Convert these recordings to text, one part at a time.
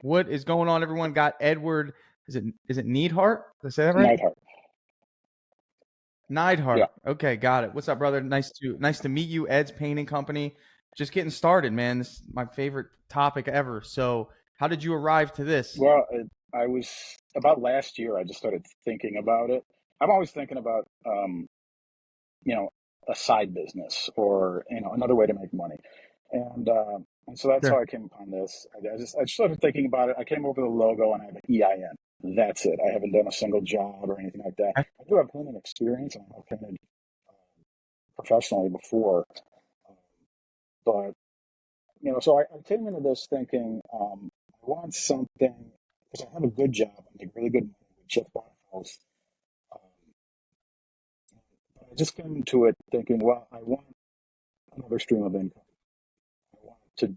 What is going on, everyone? Got Edward. Is it Neidhart? Did I say that right? Neidhart. Neidhart. Yeah. Okay, got it. What's up, brother? Nice to meet you. Ed's Painting Company. Just getting started, man. This is my favorite topic ever. So, how did you arrive to this? Well, I was about last year. I just started thinking about it. I'm always thinking about, you know, a side business or another way to make money, and so that's Sure. how I came upon this. I just started thinking about it. I came over the logo and I have an EIN. That's it. I haven't done a single job or anything like that. Okay. I do have painting experience and I've painted professionally before, um, but so I came into this thinking I want something because I have a good job. I make really good money. We just bought a house. Um, but I just came into it thinking, well, I want another stream of income. I want to.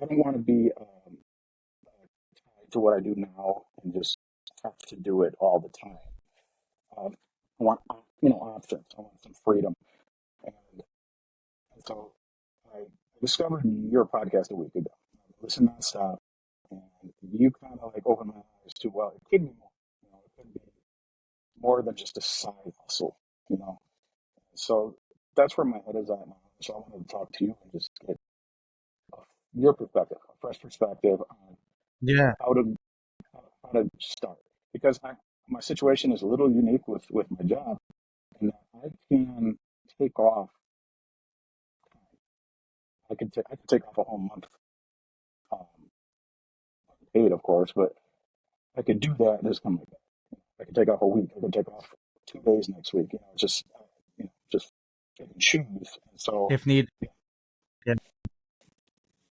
I don't want to be tied to what I do now and just have to do it all the time. I want options. I want some freedom, and, and so I discovered your podcast a week ago. I listened nonstop, and you kind of like opened my eyes to, well, it could be more. It could be more than just a side hustle. You know, so that's where my head is at now. So I wanted to talk to you and just get your perspective, a fresh perspective on Yeah. how to how to start because my situation is a little unique with my job, and I can take off. I could take off a whole month, um, paid, of course, but I could do that and just come back. I could take off a week. I could take off 2 days next week. Just pick and choose. And so, If need. yeah,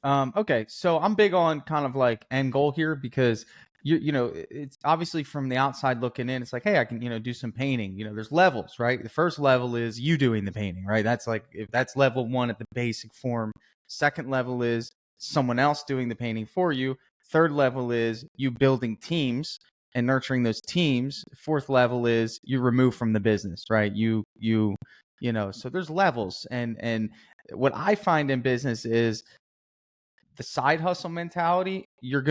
Yeah. Okay, so I'm big on kind of like end goal here because it's obviously from the outside looking in, it's like, hey, I can, do some painting. There's levels, right? The first level is you doing the painting, right? That's like if that's level one at the basic form. Second level is someone else doing the painting for you. Third level is you building teams and nurturing those teams. Fourth level is you remove from the business, right? So there's levels and what I find in business is the side hustle mentality, you're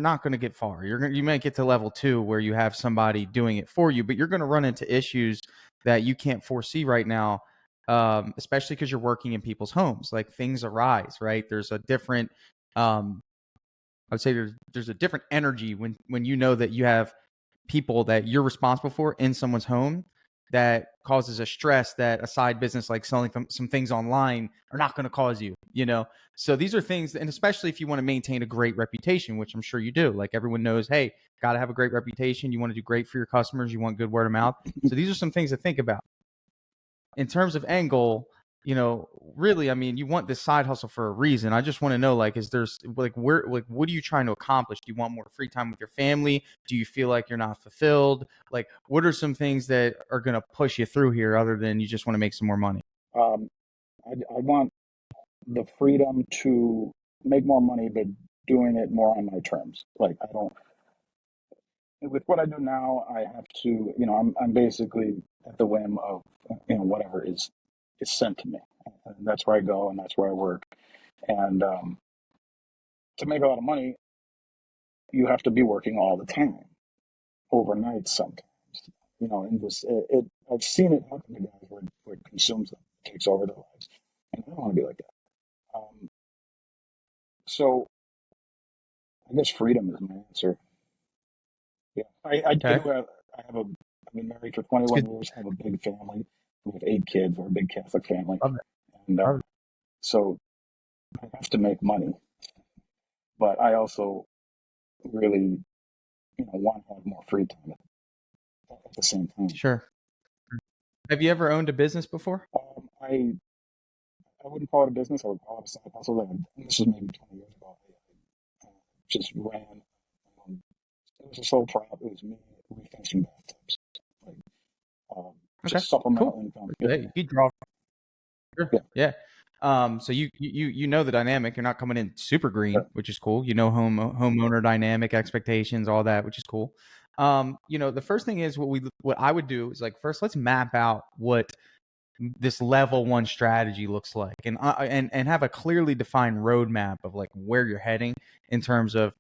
not gonna get far. You might get to level two where you have somebody doing it for you, but you're gonna run into issues that you can't foresee right now, especially because you're working in people's homes. Like things arise, right? There's a different, I would say there's a different energy when you know that you have people that you're responsible for in someone's home that causes a stress that a side business like selling some things online are not going to cause you. So these are things, and especially if you want to maintain a great reputation, which I'm sure you do. Like everyone knows, hey, got to have a great reputation. You want to do great for your customers. You want good word of mouth. So these are some things to think about in terms of end goal. Really, I mean, you want this side hustle for a reason. I just want to know, like, is there's like, where, like, what are you trying to accomplish? Do you want more free time with your family? Do you feel like you're not fulfilled? Like, what are some things that are going to push you through here other than you just want to make some more money? um, I want the freedom to make more money, but doing it more on my terms. Like I don't. With what I do now, I have to. I'm basically at the whim of whatever is sent to me, and that's where I go, and that's where I work. And to make a lot of money, you have to be working all the time, overnight sometimes. And I've seen it happen to guys where it consumes them, takes over their lives, and I don't want to be like that. So I guess freedom is my answer. Yeah, I do Okay, have. I've been married for it's 21 good. years. I have a big family. We have 8 kids. We're a big Catholic family, Love it. and Love it. so I have to make money. But I also really, want to have more free time at the same time. Sure. Have you ever owned a business before? I wouldn't call it a business. I would call it a side hustle. And this was maybe 20 years ago. I just ran. Um, it was a sole prop. It was me refinishing bathtubs, like Okay, just supplemental cool. income. Yeah, Hey, you draw. Sure. yeah, Yeah. So you know the dynamic. You're not coming in super yeah. green, which is cool. Homeowner dynamic expectations, all that, which is cool. The first thing is what I would do is like first let's map out what this level one strategy looks like, and have a clearly defined roadmap of like where you're heading in terms of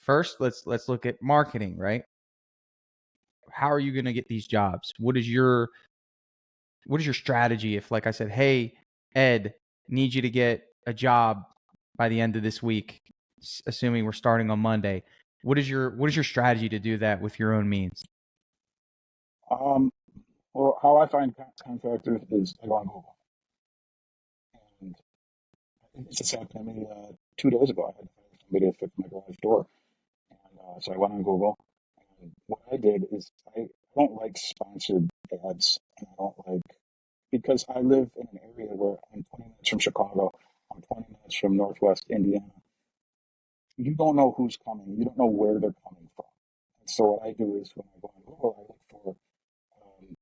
first let's look at marketing, right? How are you going to get these jobs? What is your strategy if, like I said, hey, Ed, need you to get a job by the end of this week, assuming we're starting on Monday. What is your strategy to do that with your own means? Um, well, how I find contractors is I go on Google, and it just happened to me 2 days ago. I had somebody to fix my garage door, and so I went on Google. And what I did is I don't like sponsored ads, and I don't like because I live in an area where I'm 20 minutes from Chicago, I'm 20 minutes from Northwest Indiana. You don't know who's coming. You don't know where they're coming from. And so what I do is when I go on Google, I look for um,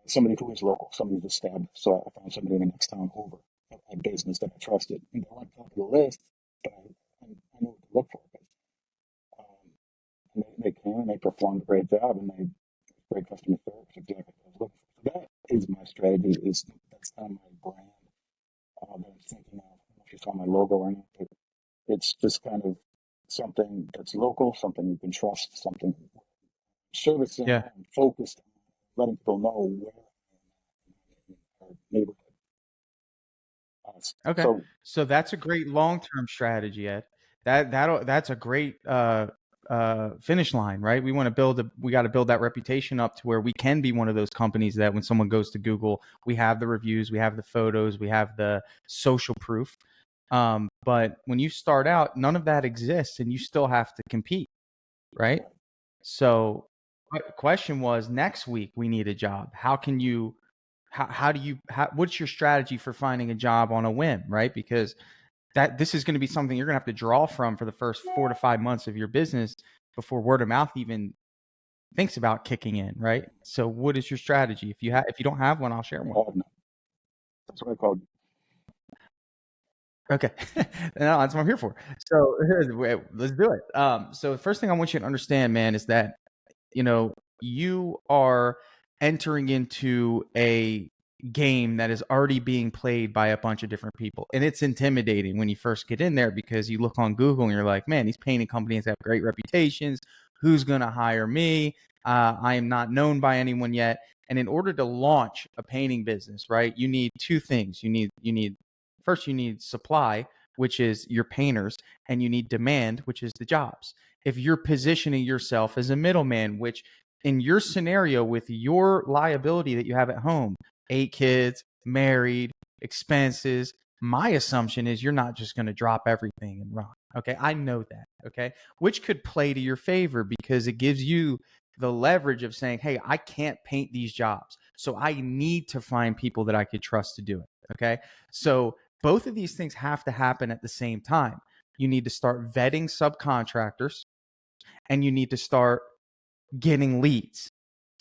somebody who is local, somebody who's established. So I found somebody in the next town over, a business that I trusted. And they weren't top of the list, but I knew what to look for. Um, and they came and they performed a great job and they great customer service, exactly what I was looking for. So that is my strategy. That's kind of my brand that I'm thinking of. I don't know if you saw my logo or not, but it's just kind of something that's local, something you can trust, something servicing Yeah. and focused on letting people know where I am in our neighborhood. Okay. So So that's a great long-term strategy, Ed. That's a great finish line, right? We got to build that reputation up to where we can be one of those companies that when someone goes to Google, we have the reviews, we have the photos, we have the social proof. But when you start out, none of that exists and you still have to compete, right? So question was, next week we need a job. How do you what's your strategy for finding a job on a whim, right? Because this is going to be something you're going to have to draw from for the first 4 to 5 months of your business before word of mouth even thinks about kicking in, right? So what is your strategy? If you don't have one, I'll share one. that's what I called. Okay. No, that's what I'm here for. So let's do it. So the first thing I want you to understand, man, is that you are entering into a game that is already being played by a bunch of different people. And it's intimidating when you first get in there because you look on Google and you're like, man, these painting companies have great reputations. Who's going to hire me? I am not known by anyone yet. And in order to launch a painting business, right, you need two things. You need supply, which is your painters, and you need demand, which is the jobs. If you're positioning yourself as a middleman, which in your scenario with your liability that you have at home, 8 kids, married, expenses, my assumption is you're not just going to drop everything and run. Okay. I know that. Okay. Which could play to your favor because it gives you the leverage of saying, hey, I can't paint these jobs. So I need to find people that I could trust to do it. Okay. So both of these things have to happen at the same time. You need to start vetting subcontractors and you need to start getting leads,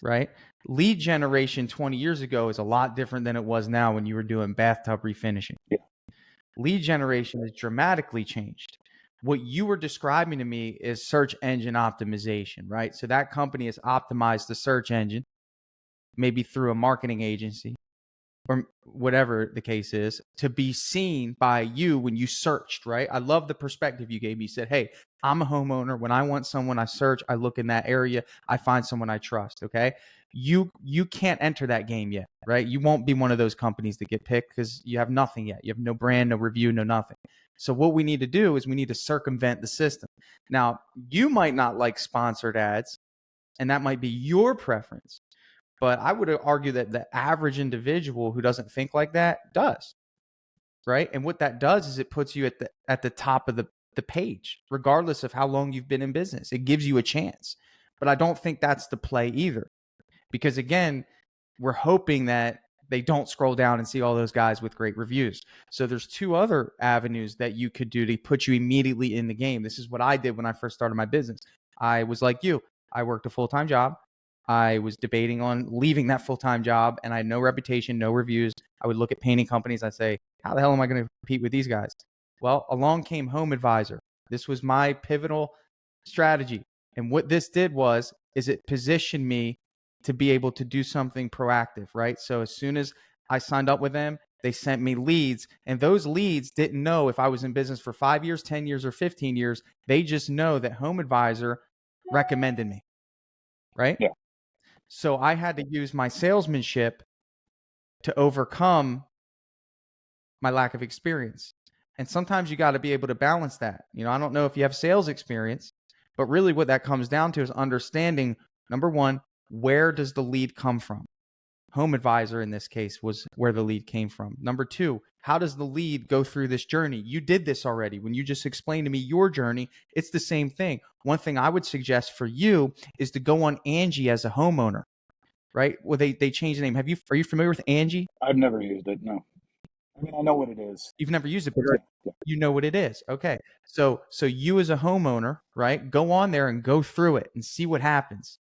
right? Lead generation 20 years ago is a lot different than it was now when you were doing bathtub refinishing. Yeah. Lead generation has dramatically changed. What you were describing to me is search engine optimization, right? So that company has optimized the search engine, maybe through a marketing agency or whatever the case is, to be seen by you when you searched, right? I love the perspective you gave me. You said, hey, I'm a homeowner. When I want someone, I search, I look in that area, I find someone I trust. Okay. You can't enter that game yet, right? You won't be one of those companies that get picked because you have nothing yet. You have no brand, no review, no nothing. So what we need to do is we need to circumvent the system. Now, you might not like sponsored ads, and that might be your preference. But I would argue that the average individual who doesn't think like that does, right? And what that does is it puts you at the top of the page, regardless of how long you've been in business. It gives you a chance. But I don't think that's the play either. Because again, we're hoping that they don't scroll down and see all those guys with great reviews. So there's two other avenues that you could do to put you immediately in the game. This is what I did when I first started my business. I was like you. I worked a full-time job. I was debating on leaving that full-time job and I had no reputation, no reviews. I would look at painting companies. I'd say, how the hell am I going to compete with these guys? Well, along came HomeAdvisor. This was my pivotal strategy. And what this did is it positioned me to be able to do something proactive, right? So as soon as I signed up with them, They sent me leads, and those leads didn't know if I was in business for 5 years, 10 years, or 15 years. They just know that HomeAdvisor recommended me, right? Yeah. So I had to use my salesmanship to overcome my lack of experience. And sometimes you got to be able to balance that. I don't know if you have sales experience, but really what that comes down to is understanding, number one, where does the lead come from? HomeAdvisor in this case was where the lead came from. Number two, how does the lead go through this journey? You did this already. When you just explained to me your journey, it's the same thing. One thing I would suggest for you is to go on Angie as a homeowner, right? Well, they changed the name. Are you familiar with Angie? I've never used it. No. I mean, I know what it is. You've never used it, but Yeah. Yeah. you know what it is. Okay. So you as a homeowner, right? Go on there and go through it and see what happens.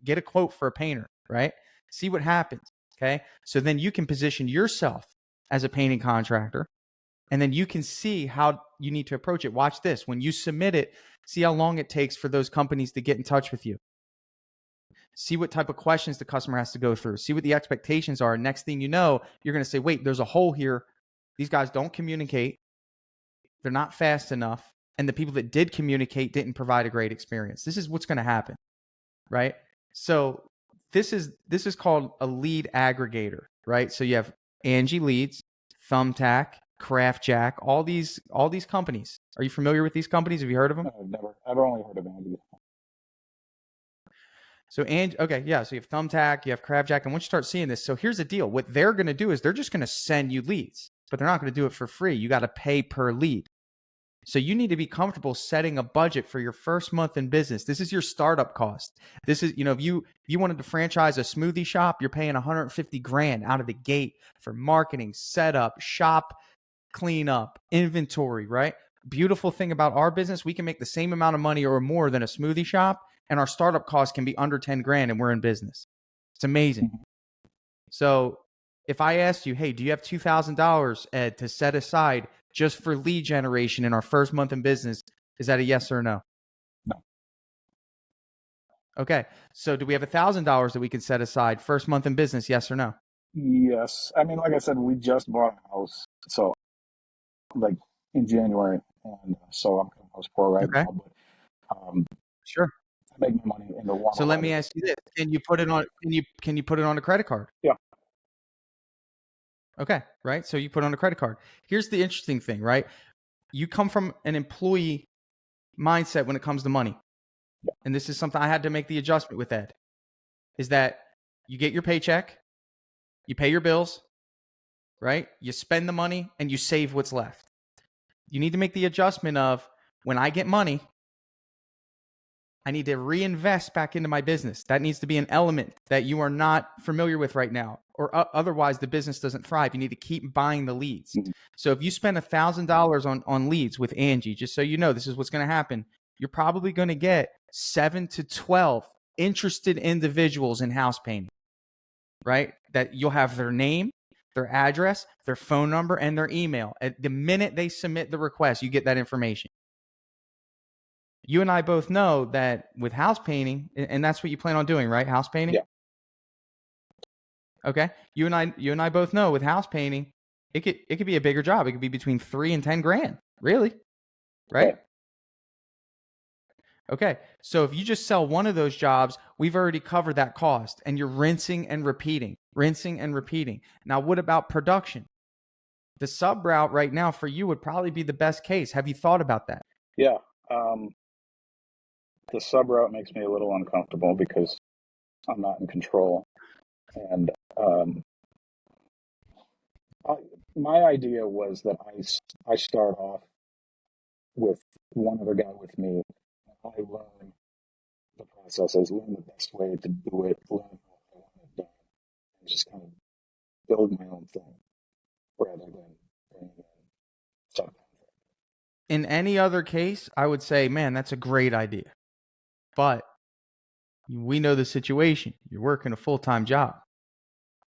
Get a quote for a painter, right? See what happens. Okay. So then you can position yourself as a painting contractor, and then you can see how you need to approach it. Watch this. When you submit it, see how long it takes for those companies to get in touch with you. See what type of questions the customer has to go through. See what the expectations are. Next thing you know, you're going to say, wait, there's a hole here. These guys don't communicate. They're not fast enough. And the people that did communicate didn't provide a great experience. This is what's going to happen, right? So this is called a lead aggregator, right? So you have Angie Leads, Thumbtack, CraftJack, all these companies. Are you familiar with these companies? Have you heard of them? No, I've only heard of Angie. So okay, yeah. So you have Thumbtack, you have CraftJack, and once you start seeing this, so here's the deal. What they're going to do is they're just going to send you leads, but they're not going to do it for free. You got to pay per lead. So you need to be comfortable setting a budget for your first month in business. This is your startup cost. This is, if you wanted to franchise a smoothie shop, you're paying 150 grand out of the gate for marketing, setup, shop cleanup, inventory, right? Beautiful thing about our business, we can make the same amount of money or more than a smoothie shop, and our startup cost can be under 10 grand and we're in business. It's amazing. So if I asked you, hey, do you have $2,000, Ed, to set aside just for lead generation in our first month in business, is that a yes or no? No. Okay. So do we have $1,000 that we can set aside first month in business, yes or no? Yes. I mean, like I said, we just bought a house. So, like in January. And so I'm kind of house poor right now. But Sure. I make my money in the one. So let me ask you this. Can you put it on a credit card? Yeah. Okay, right? So you put on a credit card. Here's the interesting thing, right? You come from an employee mindset when it comes to money. Yeah. And this is something I had to make the adjustment with Ed, is that you get your paycheck, you pay your bills, right? You spend the money and you save what's left. You need to make the adjustment of, when I get money, I need to reinvest back into my business. That needs to be an element that you are not familiar with right now, or otherwise the business doesn't thrive. You need to keep buying the leads. Mhm. So if you spend $1,000 on leads with Angie, just so you know, this is what's going to happen. You're probably going to get 7 to 12 interested individuals in house painting, right? That you'll have their name, their address, their phone number, and their email. At the minute they submit the request, you get that information. You and I both know that with house painting, and that's what you plan on doing, right? House painting? Yeah. Okay. You and I both know with house painting, it could be a bigger job. It could be between 3 and 10 grand. Really? Right? Okay. So if you just sell one of those jobs, we've already covered that cost, and you're rinsing and repeating. Now, what about production? The sub route right now for you would probably be the best case. Have you thought about that? Yeah. The sub route makes me a little uncomfortable because I'm not in control. And my idea was that I start off with one other guy with me. I learn the processes, learn the best way to do it, learn how I want it done, and just kind of build my own thing rather than bringing in subcontractors. In any other case, I would say, man, that's a great idea. But we know the situation. You're working a full-time job.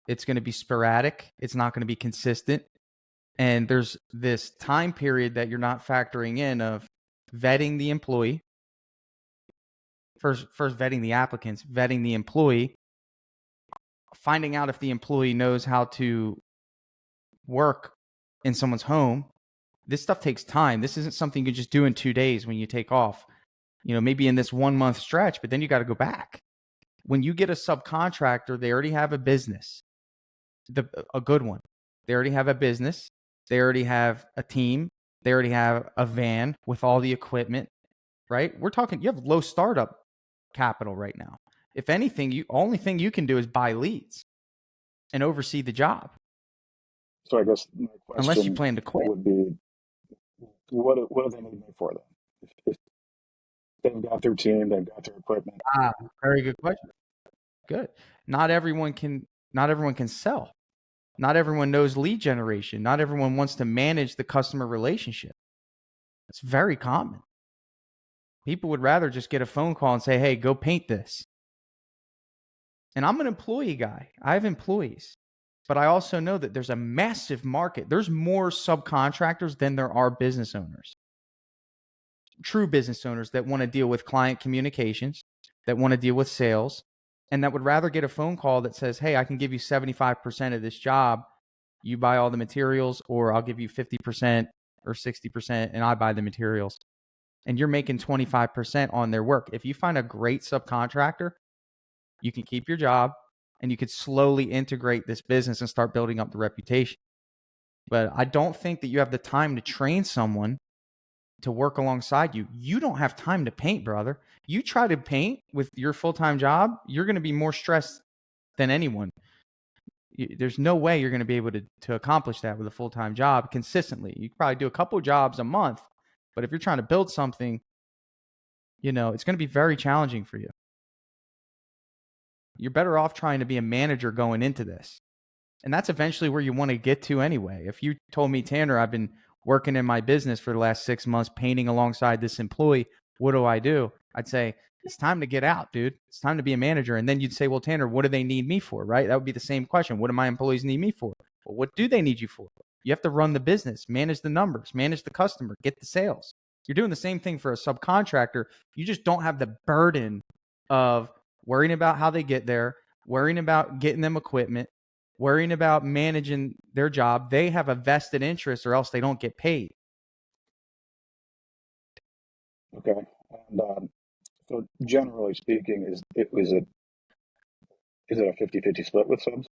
It's going to be sporadic. It's not going to be consistent. And there's this time period that you're not factoring in of vetting the employee. First vetting the applicants, vetting the employee, finding out if the employee knows how to work in someone's home. This stuff takes time. This isn't something you can just do in 2 days when you take off, maybe in this 1 month stretch, but then you got to go back. When you get a subcontractor, they already have a business, a good one. They already have a business. They already have a team. They already have a van with all the equipment, right? We're talking, you have low startup capital right now. If anything, only thing you can do is buy leads and oversee the job. So I guess my Unless you question plan to quit. would be, what do they need me for then? If they've got their team, they've got their equipment. Very good question. Good. Not everyone can sell. Not everyone knows lead generation. Not everyone wants to manage the customer relationship. It's very common. People would rather just get a phone call and say, hey, go paint this. And I'm an employee guy. I have employees. But I also know that there's a massive market. There's more subcontractors than there are business owners. True business owners that want to deal with client communications, that want to deal with sales, and that would rather get a phone call that says, hey, I can give you 75% of this job. You buy all the materials, or I'll give you 50% or 60% and I buy the materials. And you're making 25% on their work. If you find a great subcontractor, you can keep your job and you could slowly integrate this business and start building up the reputation. But I don't think that you have the time to train someone to work alongside you. You don't have time to paint, brother. You try to paint with your full-time job, you're going to be more stressed than anyone. There's no way you're going to be able to accomplish that with a full-time job consistently. You probably do a couple of jobs a month, but if you're trying to build something, it's going to be very challenging for you. You're better off trying to be a manager going into this. And that's eventually where you want to get to anyway. If you told me, Tanner, I've been working in my business for the last 6 months, painting alongside this employee, what do I do? I'd say, it's time to get out, dude. It's time to be a manager. And then you'd say, well, Tanner, what do they need me for, right? That would be the same question. What do my employees need me for? Well, what do they need you for? You have to run the business, manage the numbers, manage the customer, get the sales. You're doing the same thing for a subcontractor. You just don't have the burden of worrying about how they get there, worrying about getting them equipment, worrying about managing their job. They have a vested interest or else they don't get paid. Okay. And so generally speaking, is it a 50-50 split with subs?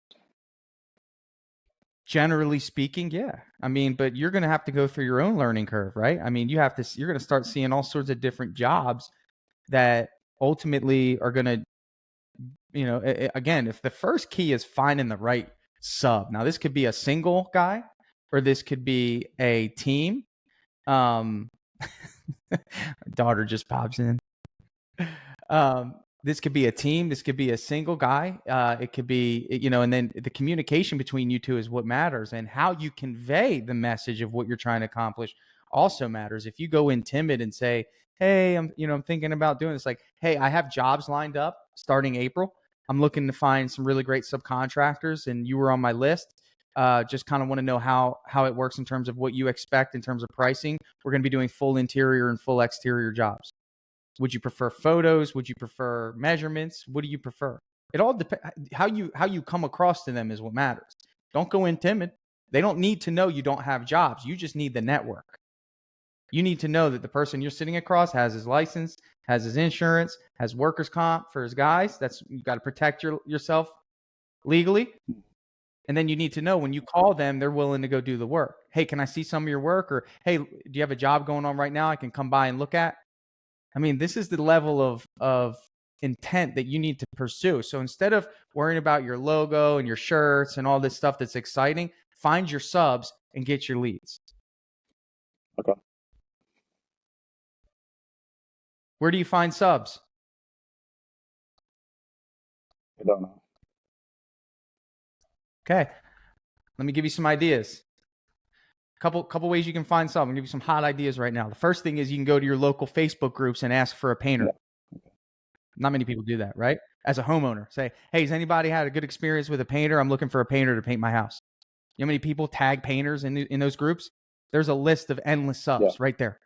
Generally speaking, yeah. I mean, but you're going to have to go through your own learning curve, right? I mean, you're going to start seeing all sorts of different jobs that ultimately are going to, again, if the first key is finding the right sub. Now, this could be a single guy or this could be a team. My daughter just pops in. This could be a team. This could be a single guy. It could be, and then the communication between you two is what matters, and how you convey the message of what you're trying to accomplish also matters. If you go in timid and say, hey, I'm thinking about doing this, like, hey, I have jobs lined up starting April. I'm looking to find some really great subcontractors and you were on my list. Just kind of want to know how it works in terms of what you expect in terms of pricing. We're going to be doing full interior and full exterior jobs. Would you prefer photos? Would you prefer measurements? What do you prefer? It all depends. How you come across to them is what matters. Don't go in timid. They don't need to know you don't have jobs. You just need the network. You need to know that the person you're sitting across has his license, has his insurance, has workers' comp for his guys. You got to protect yourself legally. And then you need to know when you call them, they're willing to go do the work. Hey, can I see some of your work? Or, hey, do you have a job going on right now I can come by and look at? I mean, this is the level of intent that you need to pursue. So instead of worrying about your logo and your shirts and all this stuff that's exciting, find your subs and get your leads. Okay. Where do you find subs? I don't know. Okay. Let me give you some ideas. Couple ways you can find some. I'm going to give you some hot ideas right now. The first thing is you can go to your local Facebook groups and ask for a painter. Yeah. Not many people do that, right? As a homeowner, say, hey, has anybody had a good experience with a painter? I'm looking for a painter to paint my house. You know how many people tag painters in those groups? There's a list of endless subs right there.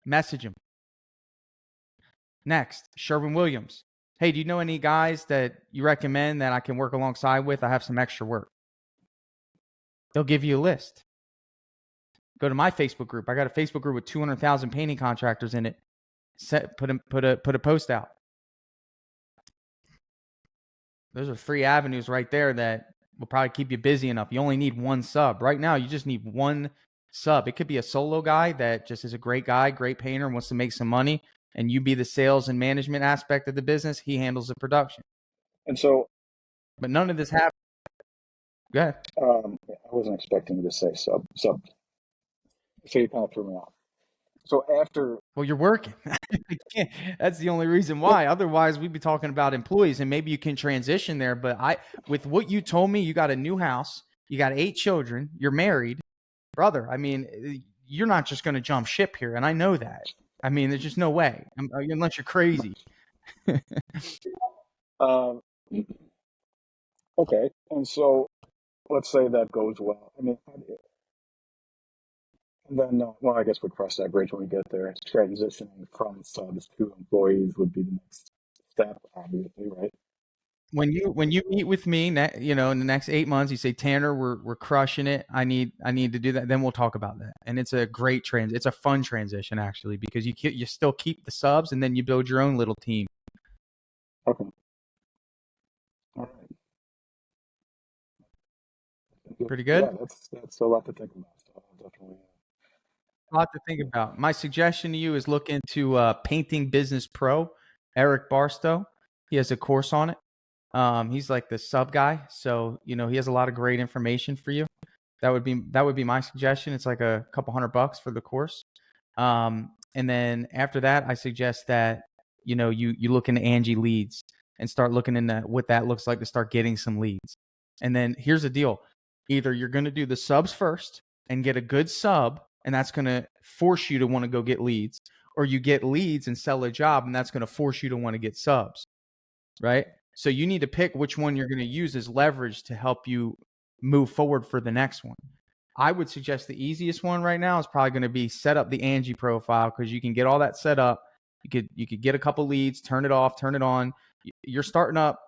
Message them. Next, Sherwin-Williams. Hey, do you know any guys that you recommend that I can work alongside with? I have some extra work. they'll give you a list. Go to my Facebook group. I got a Facebook group with 200,000 painting contractors in it. Put a post out. Those are 3 avenues right there that will probably keep you busy enough. You only need 1 sub. Right now, you just need 1 sub. It could be a solo guy that just is a great guy, great painter, wants to make some money, and you be the sales and management aspect of the business. He handles the production. And so, But none of this happens. Go ahead. I wasn't expecting you to say sub. So you kind of threw me off. So after, Well, you're working. That's the only reason why. Otherwise, we'd be talking about employees, and maybe you can transition there. But with what you told me, you got a new house, you got 8 children, you're married, brother. I mean, you're not just going to jump ship here, and I know that. I mean, there's just no way, unless you're crazy. um, okay, and so let's say that goes well. I mean, and then, well, I guess we cross that bridge when we get there. Transitioning from subs to employees would be the next step, obviously, right? When you meet with me, in the next 8 months, you say, Tanner, we're crushing it. I need to do that. Then we'll talk about that. And it's a great it's a fun transition actually, because you still keep the subs and then you build your own little team. Okay. All right. Pretty good. Yeah, that's a lot to think about. So definitely. A lot to think about. My suggestion to you is look into Painting Business Pro, Eric Barstow. He has a course on it. He's like the sub guy, so he has a lot of great information for you. That would be my suggestion. It's like a couple $100 for the course. And then after that, I suggest that you look into Angie leads and start looking into what that looks like to start getting some leads. And then here's the deal: either you're going to do the subs first and get a good sub, and that's going to force you to want to go get leads, or you get leads and sell a job, and that's going to force you to want to get subs, right? So you need to pick which one you're going to use as leverage to help you move forward for the next one. I would suggest the easiest one right now is probably going to be set up the Angie profile, because you can get all that set up. You could get a couple leads, turn it off, turn it on. You're starting up.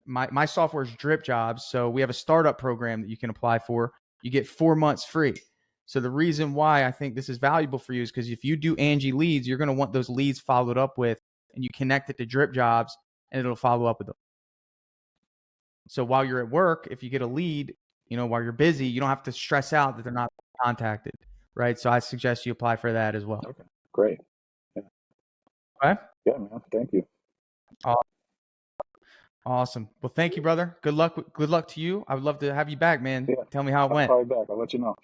My software is Drip Jobs, so we have a startup program that you can apply for. You get 4 months free. So the reason why I think this is valuable for you is because if you do Angie leads, you're going to want those leads followed up with, and you connect it to Drip Jobs, and it'll follow up with them. So while you're at work, if you get a lead, while you're busy, you don't have to stress out that they're not contacted, right? So I suggest you apply for that as well. Okay, great. Yeah. Okay. Yeah, man. Thank you. Awesome. Well, thank you, brother. Good luck to you. I would love to have you back, man. Yeah. Tell me how it went. I'll call you back. I'll let you know.